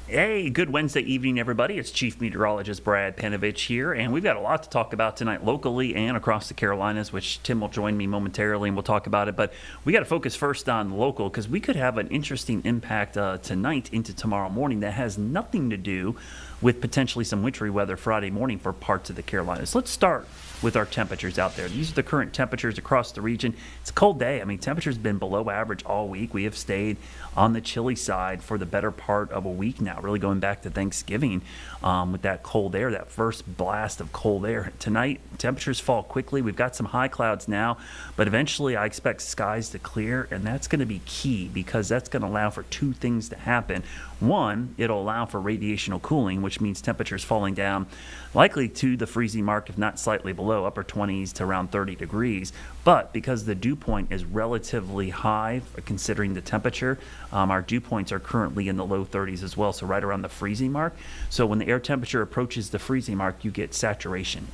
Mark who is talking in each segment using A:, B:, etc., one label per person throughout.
A: Hey, good Wednesday evening, everybody. It's Chief Meteorologist Brad Panovich here, and we've got a lot to talk about tonight locally and across the Carolinas, which Tim will join me momentarily and we'll talk about it. But we got to focus first on local because we could have an interesting impact tonight into tomorrow morning that has nothing to do with potentially some wintry weather Friday morning for parts of the Carolinas. Let's start with our temperatures out there. These are the current temperatures across the region. It's a cold day. I mean, temperatures have been below average all week. We have stayed on the chilly side for the better part of a week now, really going back to Thanksgiving with that cold air, that first blast of cold air. Tonight, temperatures fall quickly. We've got some high clouds now, but eventually I expect skies to clear, and that's going to be key because that's going to allow for two things to happen. One, it'll allow for radiational cooling, which means temperatures falling down likely to the freezing mark, if not slightly below, upper 20s to around 30 degrees. But because the dew point is relatively high, considering the temperature, our dew points are currently in the low 30s as well, so right around the freezing mark. So when the air temperature approaches the freezing mark, you get saturation.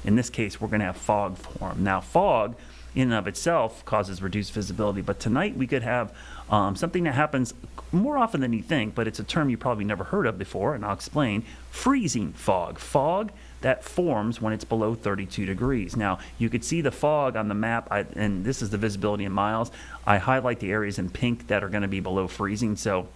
A: In this case, we're going to have fog form. Now, fog in and of itself causes reduced visibility. But tonight we could have something that happens more often than you think, but it's a term you probably never heard of before, and I'll explain. Freezing fog. Fog that forms when it's below 32 degrees. Now, you could see the fog on the map, and this is the visibility in miles. I highlight the areas in pink that are going to be below freezing. So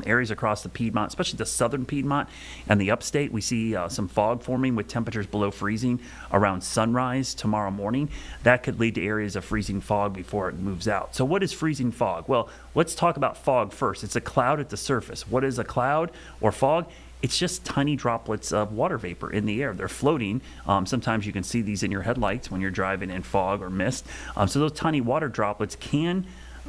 A: areas across the Piedmont, especially the southern Piedmont and the upstate, we see some fog forming with temperatures below freezing around sunrise tomorrow morning. That could lead to areas of freezing fog before it moves out. So what is freezing fog? Well, let's talk about fog first. It's a cloud at the surface. What is a cloud or fog? It's just tiny droplets of water vapor in the air. They're floating. Sometimes you can see these in your headlights when you're driving in fog or mist. So those tiny water droplets can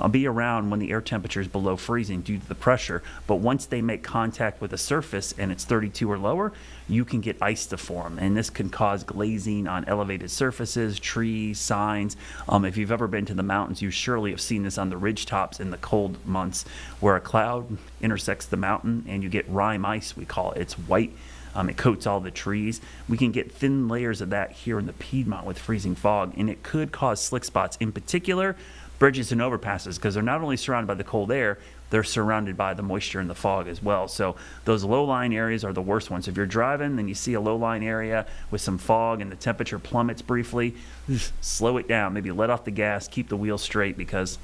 A: be around when the air temperature is below freezing due to the pressure. But once they make contact with the surface and it's 32 or lower, you can get ice to form. And this can cause glazing on elevated surfaces, trees, signs. If you've ever been to the mountains, you surely have seen this on the ridge tops in the cold months where a cloud intersects the mountain and you get rime ice, we call it. It's white. It coats all the trees. We can get thin layers of that here in the Piedmont with freezing fog, and it could cause slick spots, in particular bridges and overpasses, because they're not only surrounded by the cold air, they're surrounded by the moisture and the fog as well. So those low-lying areas are the worst ones. If you're driving and you see a low-lying area with some fog and the temperature plummets briefly, slow it down. Maybe let off the gas, keep the wheel straight, because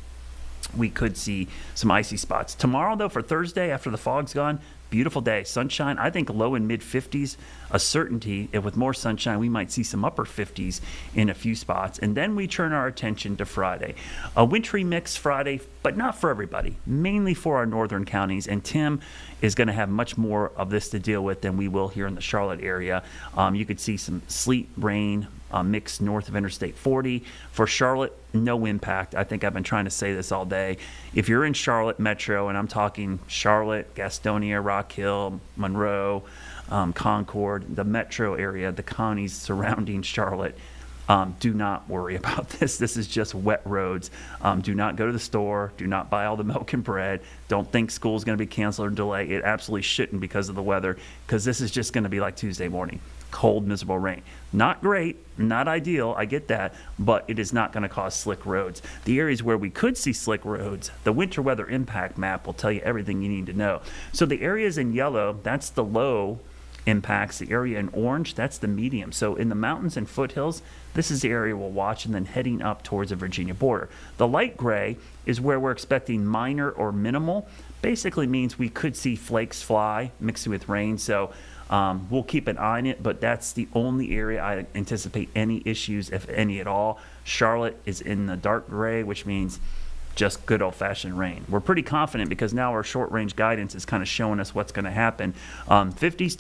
A: we could see some icy spots. Tomorrow, though, for Thursday, after the fog's gone, beautiful day, sunshine. I think low and mid 50s, a certainty. And with more sunshine, we might see some upper 50s in a few spots. And then we turn our attention to Friday. A wintry mix Friday, but not for everybody, mainly for our northern counties. And Tim is going to have much more of this to deal with than we will here in the Charlotte area. You could see some sleet, rain, mix north of Interstate 40. For Charlotte, no impact. I think I've been trying to say this all day. If you're in Charlotte Metro, and I'm talking Charlotte, Gastonia, Rock Hill, Monroe, Concord, the metro area, the counties surrounding Charlotte, do not worry about this. This is just wet roads. Do not go to the store. Do not buy all the milk and bread. Don't think school's going to be canceled or delayed. It absolutely shouldn't because of the weather, because this is just going to be like Tuesday morning. Cold, miserable rain. Not great, not ideal, I get that, but it is not going to cause slick roads. The areas where we could see slick roads, the winter weather impact map will tell you everything you need to know. So the areas in yellow, that's the low impacts. The area in orange, that's the medium. So in the mountains and foothills, this is the area we'll watch, and then heading up towards the Virginia border. The light gray is where we're expecting minor or minimal. Basically means we could see flakes fly mixing with rain. So we'll keep an eye on it, but that's the only area I anticipate any issues, if any at all. Charlotte is in the dark gray, which means just good old-fashioned rain. We're pretty confident because now our short-range guidance is kind of showing us what's going to happen. 50s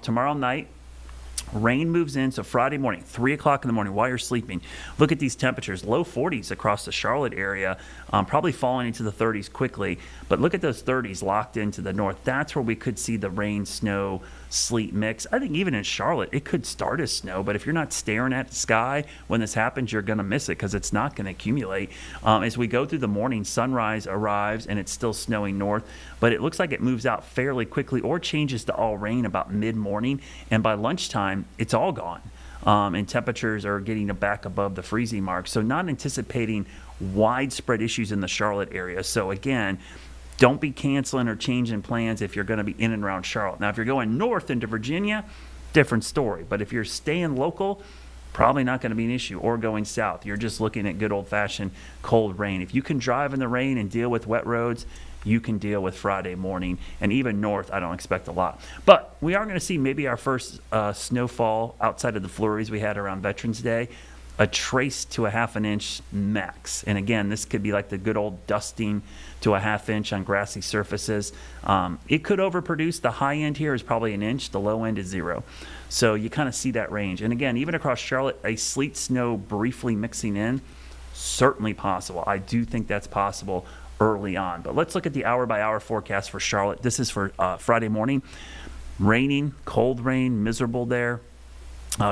A: tomorrow night. Rain moves in, so Friday morning, 3 o'clock in the morning while you're sleeping. Look at these temperatures, low 40s across the Charlotte area, probably falling into the 30s quickly. But look at those 30s locked into the north. That's where we could see the rain, snow, sleet mix. I think even in Charlotte, it could start as snow, but if you're not staring at the sky when this happens, you're going to miss it because it's not going to accumulate. As we go through the morning, sunrise arrives and it's still snowing north, but it looks like it moves out fairly quickly or changes to all rain about mid-morning, and by lunchtime, it's all gone. And temperatures are getting back above the freezing mark. So not anticipating widespread issues in the Charlotte area. So again, don't be canceling or changing plans if you're going to be in and around Charlotte. Now, if you're going north into Virginia, different story. But if you're staying local, probably not going to be an issue, or going south. You're just looking at good old-fashioned cold rain. If you can drive in the rain and deal with wet roads, you can deal with Friday morning. And even north, I don't expect a lot. But we are going to see maybe our first snowfall outside of the flurries we had around Veterans Day, a trace to a half an inch max. And again, this could be like the good old dusting to a half inch on grassy surfaces. It could overproduce. The high end here is probably an inch. The low end is 0. So you kind of see that range. And again, even across Charlotte, a sleet snow briefly mixing in, certainly possible. I do think that's possible early on. But let's look at the hour-by-hour forecast for Charlotte. This is for Friday morning. Raining, cold rain, miserable there.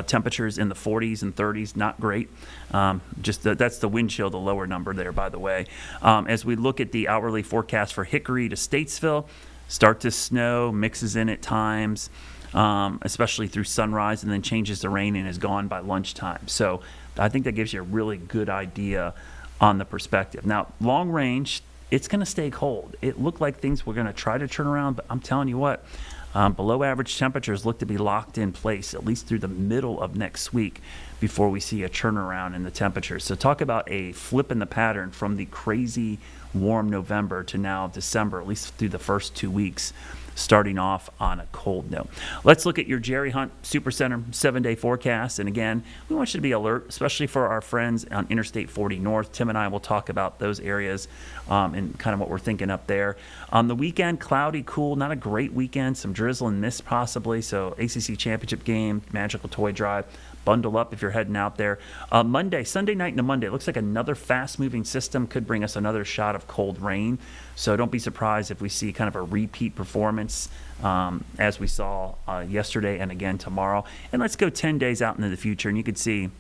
A: Temperatures in the 40s and 30s, not great. That's the wind chill, the lower number there, by the way. As we look at the hourly forecast for Hickory to Statesville, start to snow, mixes in at times. especially through sunrise, and then changes to rain and is gone by lunchtime. So I think that gives you a really good idea on the perspective. Now, long range, it's going to stay cold. It looked like things were going to try to turn around, but I'm telling you what, below average temperatures look to be locked in place at least through the middle of next week before we see a turnaround in the temperatures. So talk about a flip in the pattern from the crazy warm November to now December, at least through the first 2 weeks, starting off on a cold note. Let's look at your Jerry Hunt Supercenter 7-day forecast. And again, we want you to be alert, especially for our friends on Interstate 40 North. Tim and I will talk about those areas and kind of what we're thinking up there. On the weekend, cloudy, cool, not a great weekend, some drizzle and mist possibly. So ACC Championship game, Magical Toy Drive. Bundle up if you're heading out there. Sunday night into Monday, it looks like another fast-moving system could bring us another shot of cold rain. So don't be surprised if we see kind of a repeat performance as we saw yesterday and again tomorrow. And let's go 10 days out into the future, and you can see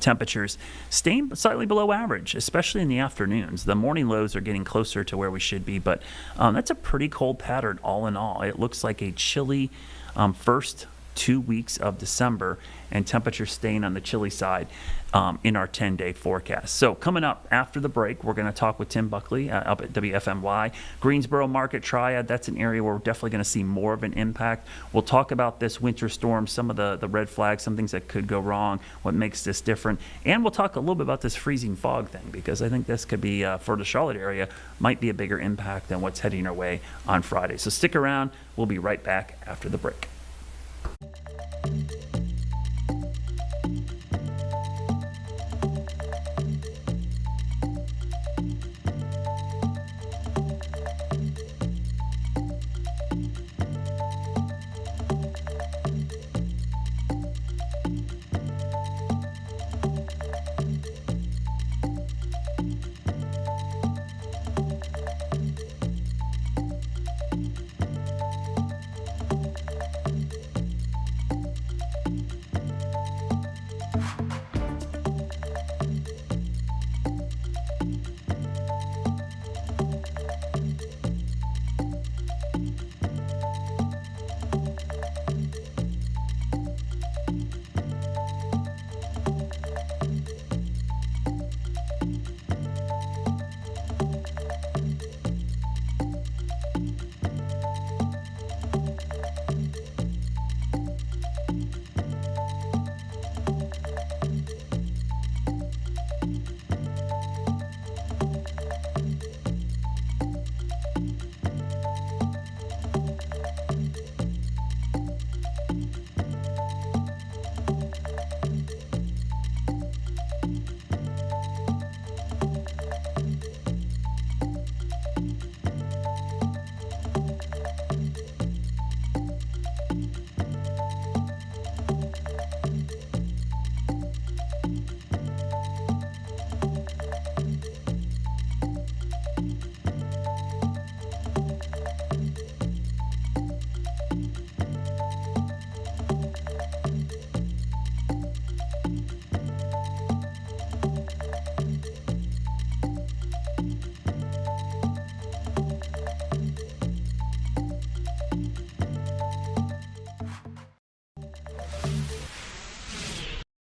A: temperatures staying slightly below average, especially in the afternoons. The morning lows are getting closer to where we should be, but that's a pretty cold pattern all in all. It looks like a chilly first 2 weeks of December, and temperatures staying on the chilly side in our 10-day forecast. So coming up after the break, we're going to talk with Tim Buckley up at WFMY. Greensboro Market Triad, that's an area where we're definitely going to see more of an impact. We'll talk about this winter storm, some of the red flags, some things that could go wrong, what makes this different. And we'll talk a little bit about this freezing fog thing, because I think this could be, for the Charlotte area, might be a bigger impact than what's heading our way on Friday. So stick around. We'll be right back after the break.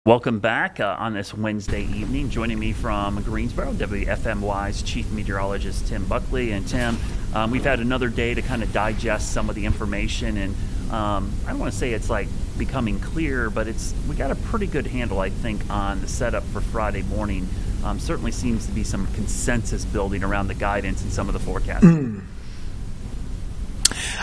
A: Welcome back on this Wednesday evening. Joining me from Greensboro, WFMY's Chief Meteorologist Tim Buckley. And Tim, we've had another day to kind of digest some of the information, and I don't want to say it's like becoming clear, but we got a pretty good handle, I think, on the setup for Friday morning. Certainly seems to be some consensus building around the guidance and some of the forecasts.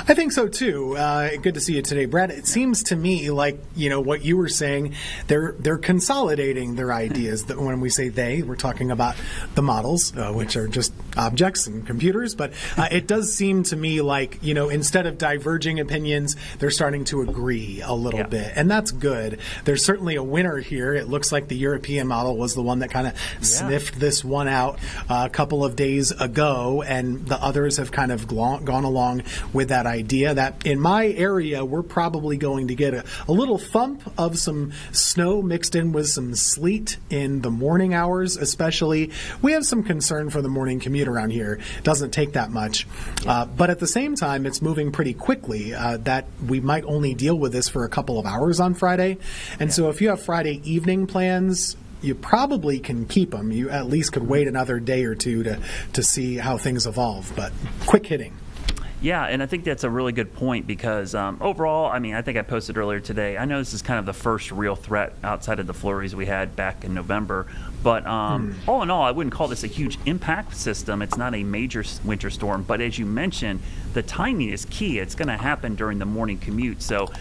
B: I think so too. Good to see you today, Brad. It seems to me like, what you were saying, they're consolidating their ideas. That when we say they, we're talking about the models, which are just objects and computers. But it does seem to me like, instead of diverging opinions, they're starting to agree a little bit. And that's good. There's certainly a winner here. It looks like the European model was the one that kind of sniffed this one out a couple of days ago, and the others have kind of gone along with that idea. idea that in my area, we're probably going to get a little thump of some snow mixed in with some sleet in the morning hours, especially. We have some concern for the morning commute around here. It doesn't take that much. But at the same time, it's moving pretty quickly that we might only deal with this for a couple of hours on Friday. And so if you have Friday evening plans, you probably can keep them. You at least could wait another day or two to see how things evolve. But quick hitting.
A: Yeah, and I think that's a really good point because overall, I mean, I think I posted earlier today, I know this is kind of the first real threat outside of the flurries we had back in November. But all in all, I wouldn't call this a huge impact system. It's not a major winter storm. But as you mentioned, the timing is key. It's going to happen during the morning commute. So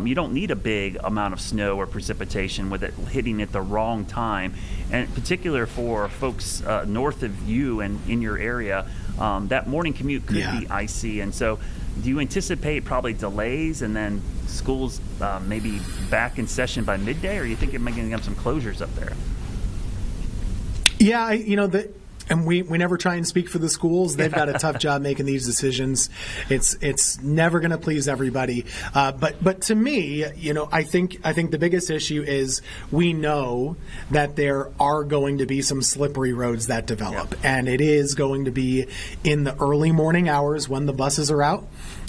A: you don't need a big amount of snow or precipitation with it hitting at the wrong time. And in particular for folks north of you and in your area, that morning commute could be icy. And so do you anticipate probably delays and then schools maybe back in session by midday, or you think it might have some closures up there?
B: Yeah, and we never try and speak for the schools. They've got a tough job making these decisions. It's never going to please everybody. But to me, I think the biggest issue is we know that there are going to be some slippery roads that develop, and it is going to be in the early morning hours when the buses are out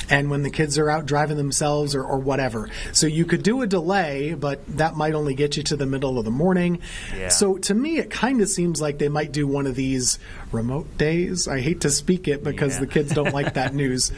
B: and when the kids are out driving themselves or whatever. So you could do a delay, but that might only get you to the middle of the morning. Yeah. So to me, it kind of seems like they might do one of these remote days. I hate to speak it because the kids don't like that news.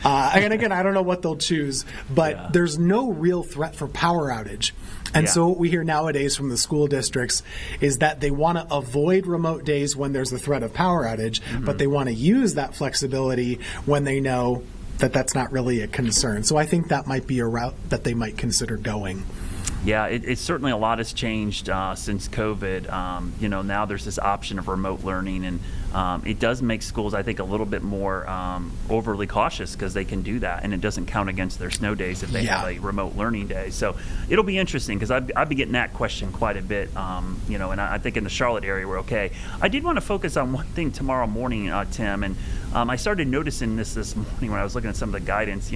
B: And again, I don't know what they'll choose, but there's no real threat for power outage. And so what we hear nowadays from the school districts is that they want to avoid remote days when there's the threat of power outage, but they want to use that flexibility when they know that that's not really a concern. So I think that might be a route that they might consider going.
A: Yeah, it's certainly a lot has changed since COVID. Now there's this option of remote learning, and it does make schools, I think, a little bit more overly cautious because they can do that, and it doesn't count against their snow days if they have a remote learning day. So it'll be interesting because I've been getting that question quite a bit, and I think in the Charlotte area we're okay. I did want to focus on one thing tomorrow morning, Tim, and I started noticing this morning when I was looking at some of the guidance.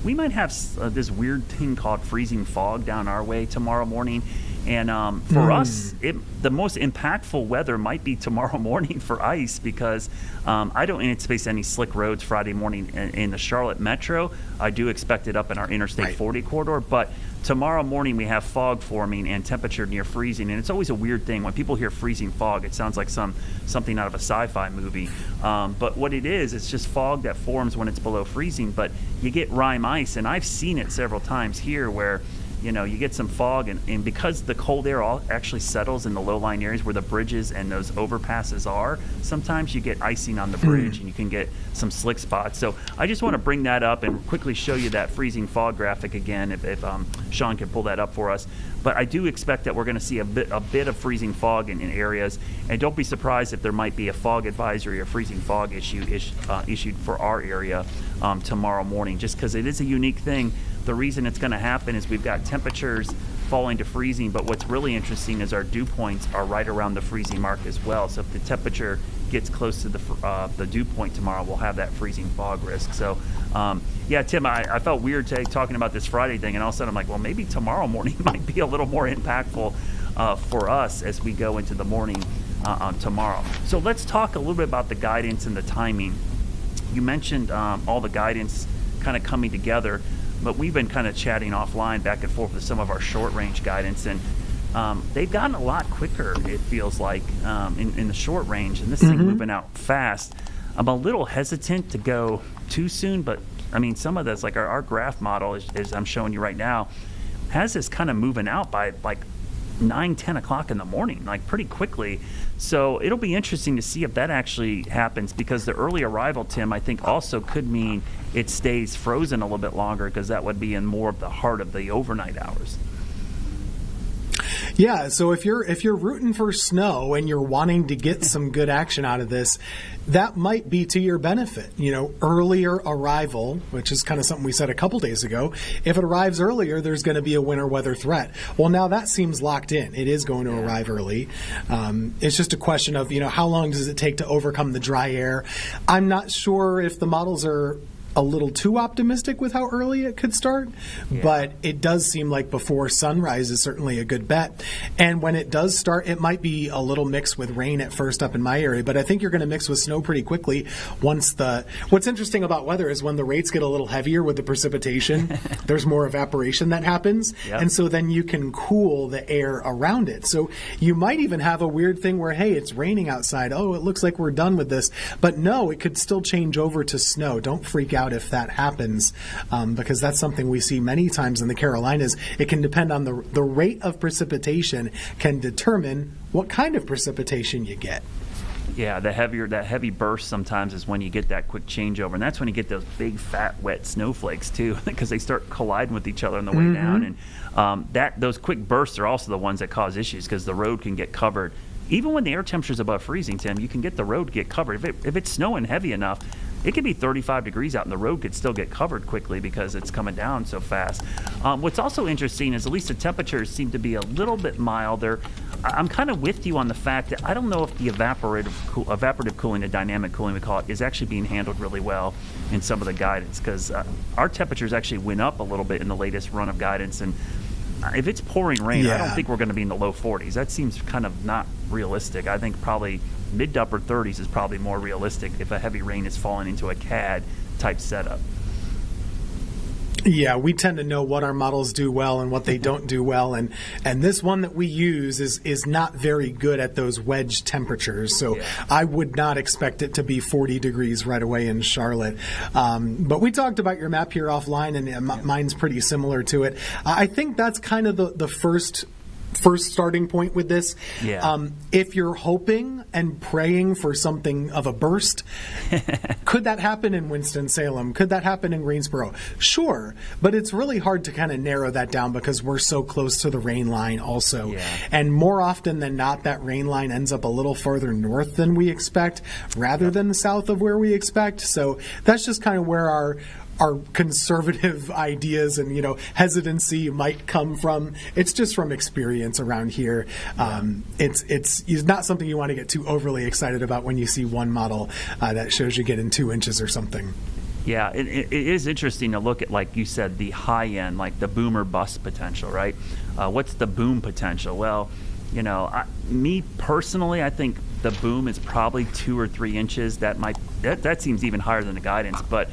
A: We might have this weird thing called freezing fog down our way tomorrow morning. And for us, the most impactful weather might be tomorrow morning for ice because I don't anticipate any slick roads Friday morning in the Charlotte metro. I do expect it up in our Interstate 40 corridor. But tomorrow morning we have fog forming and temperature near freezing. And it's always a weird thing. When people hear freezing fog, it sounds like something out of a sci-fi movie. But what it is, it's just fog that forms when it's below freezing. But you get rime ice. And I've seen it several times here where you get some fog, and because the cold air all actually settles in the low-lying areas where the bridges and those overpasses are, sometimes you get icing on the bridge and you can get some slick spots. So I just want to bring that up and quickly show you that freezing fog graphic again if Sean can pull that up for us. But I do expect that we're going to see a bit of freezing fog in areas, and don't be surprised if there might be a fog advisory or freezing fog issued for our area tomorrow morning, just because it is a unique thing. The reason it's going to happen is we've got temperatures falling to freezing, but what's really interesting is our dew points are right around the freezing mark as well. So if the temperature gets close to the dew point tomorrow, we'll have that freezing fog risk. So, Tim, I felt weird today talking about this Friday thing, and all of a sudden I'm like, well, maybe tomorrow morning might be a little more impactful for us as we go into the morning on tomorrow. So let's talk a little bit about the guidance and the timing. You mentioned all the guidance kind of coming together, but we've been kind of chatting offline back and forth with some of our short-range guidance, and they've gotten a lot quicker, it feels like, in the short range, and this thing moving out fast. I'm a little hesitant to go too soon, but, I mean, some of this, like our graph model, as I'm showing you right now, has this kind of moving out by, like, 9, 10 o'clock in the morning, like pretty quickly. So it'll be interesting to see if that actually happens, because the early arrival, Tim, I think also could mean it stays frozen a little bit longer, because that would be in more of the heart of the overnight hours.
B: Yeah, so if you're rooting for snow and you're wanting to get some good action out of this, that might be to your benefit. Earlier arrival, which is kind of something we said a couple days ago. If it arrives earlier, there's going to be a winter weather threat. Well, now that seems locked in. It is going to arrive early. It's just a question of, how long does it take to overcome the dry air? I'm not sure if the models are a little too optimistic with how early it could start, but it does seem like before sunrise is certainly a good bet. And when it does start, it might be a little mixed with rain at first up in my area, but I think you're going to mix with snow pretty quickly once what's interesting about weather is when the rates get a little heavier with the precipitation, there's more evaporation that happens.
A: Yep.
B: And so then you can cool the air around it. So you might even have a weird thing where, hey, it's raining outside. Oh, it looks like we're done with this. But no, it could still change over to snow. Don't freak out if that happens, because that's something we see many times in the Carolinas. It can depend on the rate of precipitation can determine what kind of precipitation you get.
A: Yeah, that heavy burst sometimes is when you get that quick changeover, and that's when you get those big, fat, wet snowflakes too, because they start colliding with each other on the way down. And those quick bursts are also the ones that cause issues because the road can get covered. Even when the air temperature is above freezing, Tim, you can get the road to get covered. If it's snowing heavy enough, it could be 35 degrees out and the road could still get covered quickly because it's coming down so fast. What's also interesting is at least the temperatures seem to be a little bit milder. I'm kind of with you on the fact that I don't know if the evaporative cooling, the dynamic cooling we call it, is actually being handled really well in some of the guidance because our temperatures actually went up a little bit in the latest run of guidance. And if it's pouring rain, I don't think we're going to be in the low 40s. That seems kind of not realistic. I think probably mid to upper 30s is probably more realistic if a heavy rain is falling into a CAD type setup.
B: Yeah, we tend to know what our models do well and what they don't do well, and this one that we use is not very good at those wedge temperatures. So I would not expect it to be 40 degrees right away in Charlotte. But we talked about your map here offline, and mine's pretty similar to it. I think that's kind of the first starting point with this. If you're hoping and praying for something of a burst, could that happen in Winston-Salem? Could that happen in Greensboro? Sure, but it's really hard to kind of narrow that down because we're so close to the rain line also. And more often than not, that rain line ends up a little further north than we expect rather than south of where we expect. So that's just kind of where our conservative ideas and hesitancy might come from. It's just from experience around here. It's not something you want to get too overly excited about when you see one model that shows you getting 2 inches or something.
A: Yeah, it is interesting to look at, like you said, the high end, like the boom or bust potential, right? What's the boom potential? Well, me personally, I think the boom is probably 2 or 3 inches. That seems even higher than the guidance, but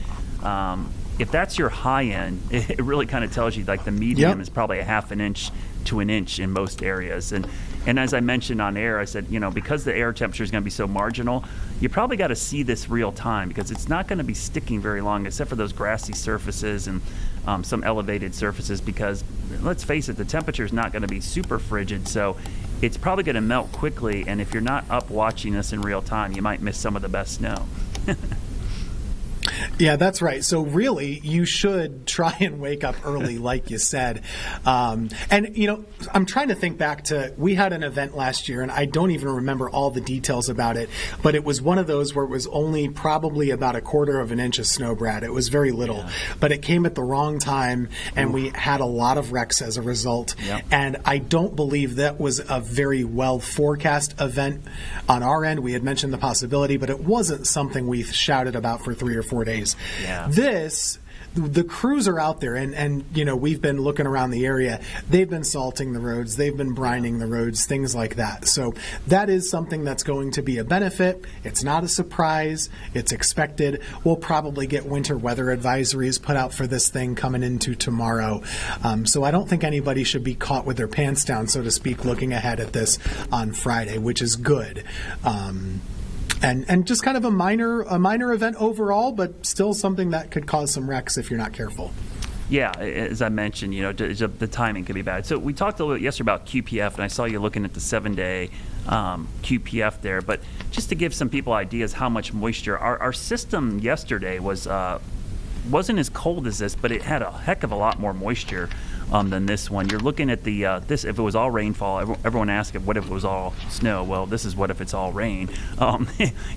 A: if that's your high end, it really kind of tells you like the medium is probably a half an inch to an inch in most areas. And as I mentioned on air, I said, because the air temperature is going to be so marginal, you probably got to see this real time because it's not going to be sticking very long except for those grassy surfaces and some elevated surfaces because, let's face it, the temperature is not going to be super frigid. So it's probably going to melt quickly. And if you're not up watching this in real time, you might miss some of the best snow.
B: Yeah, that's right. So really, you should try and wake up early, like you said. And, I'm trying to think back to, we had an event last year, and I don't even remember all the details about it, but it was one of those where it was only probably about 1/4 of an inch of snow, Brad. It was very little, but it came at the wrong time, and we had a lot of wrecks as a result. And I don't believe that was a very well forecast event on our end. We had mentioned the possibility, but it wasn't something we shouted about for 3 or 4 days. The crews are out there, and we've been looking around the area. They've been salting the roads. They've been brining the roads, things like that. So that is something that's going to be a benefit. It's not a surprise. It's expected. We'll probably get winter weather advisories put out for this thing coming into tomorrow. So I don't think anybody should be caught with their pants down, so to speak, looking ahead at this on Friday, which is good. And just kind of a minor event overall, but still something that could cause some wrecks if you're not careful.
A: Yeah, as I mentioned, the timing could be bad. So we talked a little bit yesterday about QPF, and I saw you looking at the 7-day QPF there. But just to give some people ideas how much moisture, our system yesterday wasn't as cold as this, but it had a heck of a lot more moisture than this one. You're looking at this. If it was all rainfall, everyone asks, what if it was all snow? Well, this is what if it's all rain.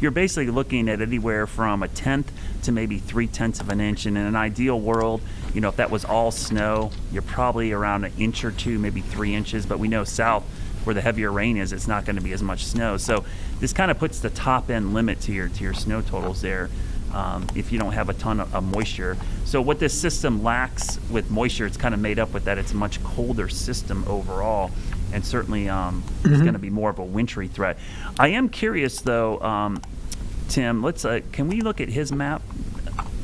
A: You're basically looking at anywhere from 1/10 to maybe 3/10 of an inch. And in an ideal world, if that was all snow, you're probably around 1 inch or 2, maybe 3 inches. But we know south, where the heavier rain is, it's not going to be as much snow. So this kind of puts the top end limit to your snow totals there. if you don't have a ton of moisture. So what this system lacks with moisture, it's kind of made up with that. It's a much colder system overall, and certainly it's going to be more of a wintry threat. I am curious, though, Tim, can we look at his map?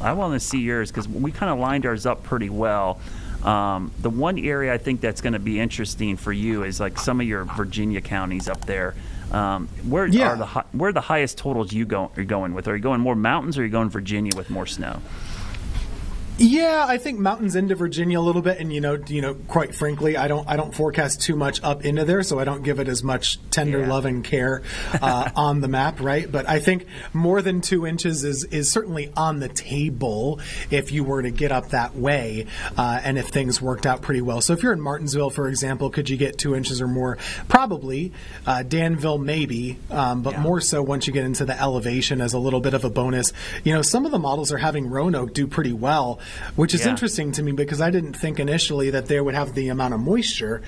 A: I want to see yours because we kind of lined ours up pretty well. The one area I think that's going to be interesting for you is like some of your Virginia counties up there. Where are the highest totals are you going with? Are you going more mountains, or are you going Virginia with more snow?
B: Yeah, I think mountains into Virginia a little bit, and quite frankly, I don't forecast too much up into there, so I don't give it as much tender love and care on the map, right? But I think more than 2 inches is certainly on the table if you were to get up that way, and if things worked out pretty well. So if you're in Martinsville, for example, could you get 2 inches or more? Probably. Danville, maybe, but more so once you get into the elevation as a little bit of a bonus. Some of the models are having Roanoke do pretty well, which is interesting to me because I didn't think initially that they would have the amount of moisture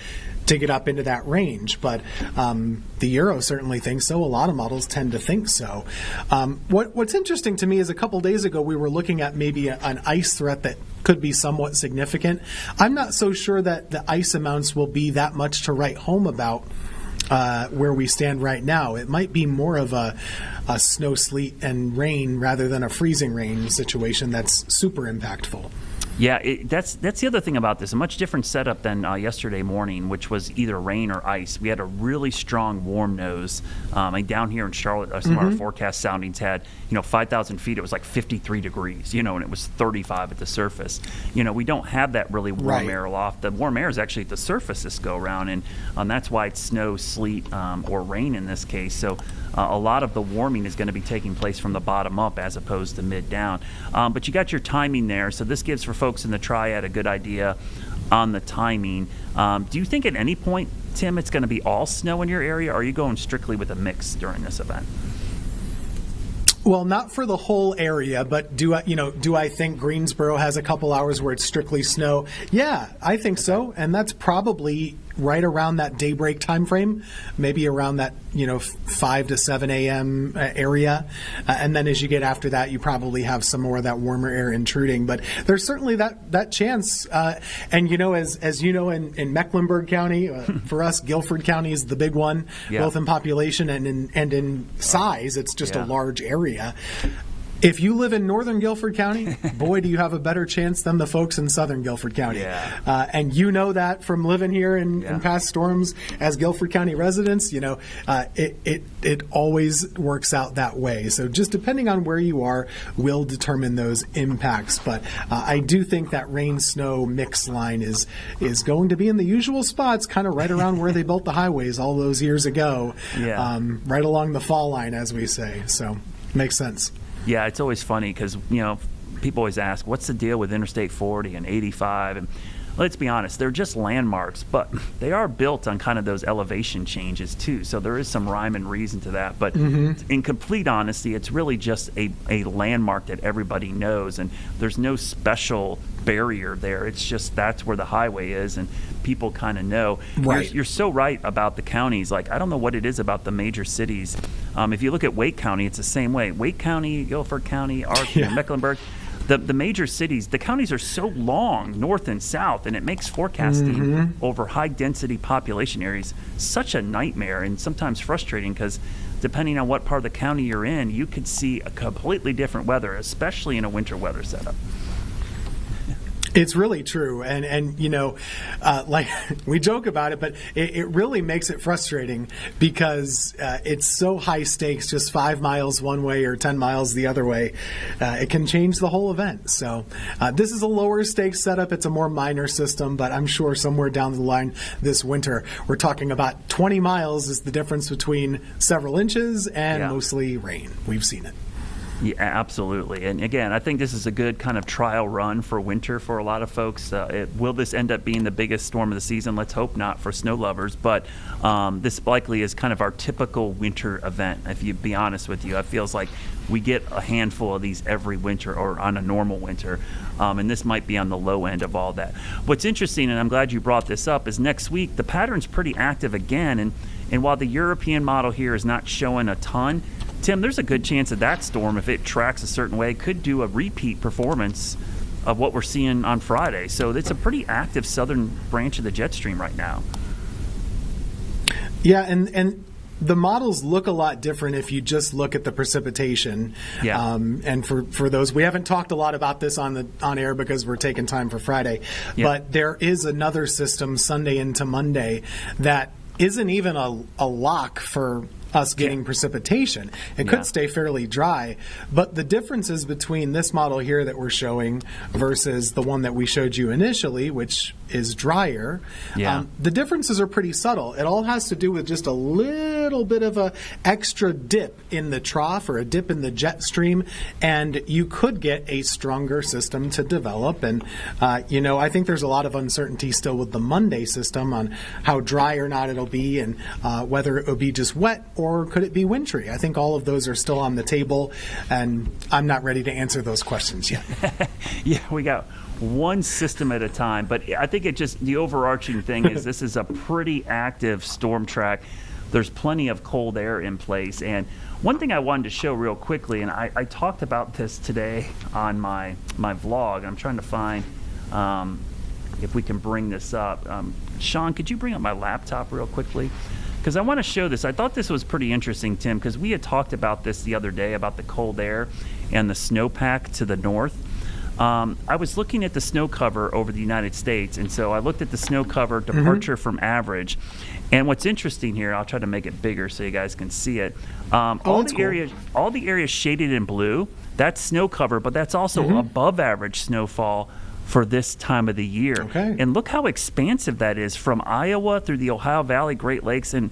B: to get up into that range. But the Euro certainly thinks so. A lot of models tend to think so. What's interesting to me is a couple days ago we were looking at maybe an ice threat that could be somewhat significant. I'm not so sure that the ice amounts will be that much to write home about where we stand right now. It might be more of a snow, sleet, and rain rather than a freezing rain situation that's super impactful.
A: Yeah, that's the other thing about this. A much different setup than yesterday morning, which was either rain or ice. We had a really strong warm nose. Down here in Charlotte, some of our forecast soundings had, 5,000 feet. It was like 53 degrees, and it was 35 at the surface. We don't have that really warm air aloft. The warm air is actually at the surface this go around, and that's why it's snow, sleet, or rain in this case. So a lot of the warming is going to be taking place from the bottom up as opposed to mid down. But you got your timing there, so this gives for folks in the triad a good idea on the timing. Do you think at any point, Tim, it's going to be all snow in your area, or are you going strictly with a mix during this event?
B: Well, not for the whole area, but do I think Greensboro has a couple hours where it's strictly snow? Yeah, I think so, and that's probably right around that daybreak time frame, maybe around that 5 to 7 a.m. area, and then as you get after that, you probably have some more of that warmer air intruding. But there's certainly that chance, and as you know, in Mecklenburg County, for us, Guilford County is the big one, both in population and in size. It's just a large area. If you live in northern Guilford County, boy, do you have a better chance than the folks in southern Guilford County. And you know that from living here in past storms as Guilford County residents, it always works out that way. So just depending on where you are will determine those impacts. But I do think that rain-snow mix line is going to be in the usual spots, kind of right around where they built the highways all those years ago, right along the fall line, as we say. So makes sense.
A: Yeah, it's always funny because, people always ask, what's the deal with Interstate 40 and 85? And let's be honest, they're just landmarks, but they are built on kind of those elevation changes too. So there is some rhyme and reason to that. But in complete honesty, it's really just a landmark that everybody knows, and there's no special barrier there. It's just that's where the highway is, and people kind of know. You're so right about the counties. Like, I don't know what it is about the major cities. If you look at Wake County, it's the same way. Wake County, Guilford County, Mecklenburg, the major cities, the counties are so long, north and south, and it makes forecasting over high-density population areas such a nightmare and sometimes frustrating because depending on what part of the county you're in, you could see a completely different weather, especially in a winter weather setup.
B: It's really true. And like we joke about it, but it really makes it frustrating because it's so high stakes, just 5 miles one way or 10 miles the other way. It can change the whole event. So this is a lower stakes setup. It's a more minor system, but I'm sure somewhere down the line this winter, we're talking about 20 miles is the difference between several inches and mostly rain. We've seen it.
A: Yeah, absolutely. And again, I think this is a good kind of trial run for winter for a lot of folks. Will this end up being the biggest storm of the season? Let's hope not for snow lovers. But this likely is kind of our typical winter event. If you be honest with you, it feels like we get a handful of these every winter or on a normal winter. And this might be on the low end of all that. What's interesting, and I'm glad you brought this up, is next week the pattern's pretty active again. And while the European model here is not showing a ton, Tim, there's a good chance that storm, if it tracks a certain way, could do a repeat performance of what we're seeing on Friday. So it's a pretty active southern branch of the jet stream right now.
B: Yeah, and the models look a lot different if you just look at the precipitation.
A: Yeah.
B: And for those, we haven't talked a lot about this on air because we're taking time for Friday.
A: Yeah.
B: But there is another system Sunday into Monday that isn't even a lock for us getting precipitation. It could stay fairly dry, but the differences between this model here that we're showing versus the one that we showed you initially, which is drier, the differences are pretty subtle. It all has to do with just a little bit of a extra dip in the trough or a dip in the jet stream, and you could get a stronger system to develop. And I think there's a lot of uncertainty still with the Monday system on how dry or not it'll be, and whether it will be just wet or could it be wintry. I think all of those are still on the table, and I'm not ready to answer those questions yet.
A: Yeah, we got one system at a time, but I think the overarching thing is this is a pretty active storm track. There's plenty of cold air in place, and one thing I wanted to show real quickly, and I talked about this today on my vlog. I'm trying to find if we can bring this up. Sean, could you bring up my laptop real quickly? Because I want to show this. I thought this was pretty interesting, Tim, because we had talked about this the other day about the cold air and the snowpack to the north. I was looking at the snow cover over the United States, and so I looked at the snow cover departure from average. And what's interesting here, I'll try to make it bigger so you guys can see it. All the areas shaded in blue, that's snow cover, but that's also above average snowfall for this time of the year.
B: Okay.
A: And look how expansive that is from Iowa through the Ohio Valley, Great Lakes, and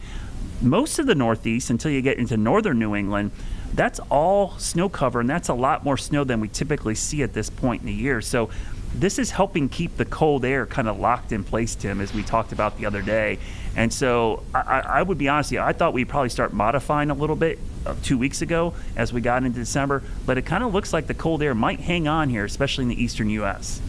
A: most of the Northeast until you get into northern New England. That's all snow cover, and that's a lot more snow than we typically see at this point in the year. So this is helping keep the cold air kind of locked in place, Tim, as we talked about the other day. And so I would be honest with you, I thought we'd probably start modifying a little bit 2 weeks ago as we got into December, but it kind of looks like the cold air might hang on here, especially in the eastern U.S.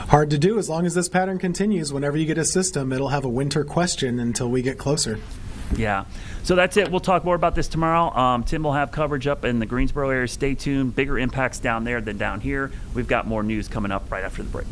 B: Hard to do. As long as this pattern continues, whenever you get a system, it'll have a winter question until we get closer.
A: Yeah. So that's it. We'll talk more about this tomorrow. Tim will have coverage up in the Greensboro area. Stay tuned. Bigger impacts down there than down here. We've got more news coming up right after the break.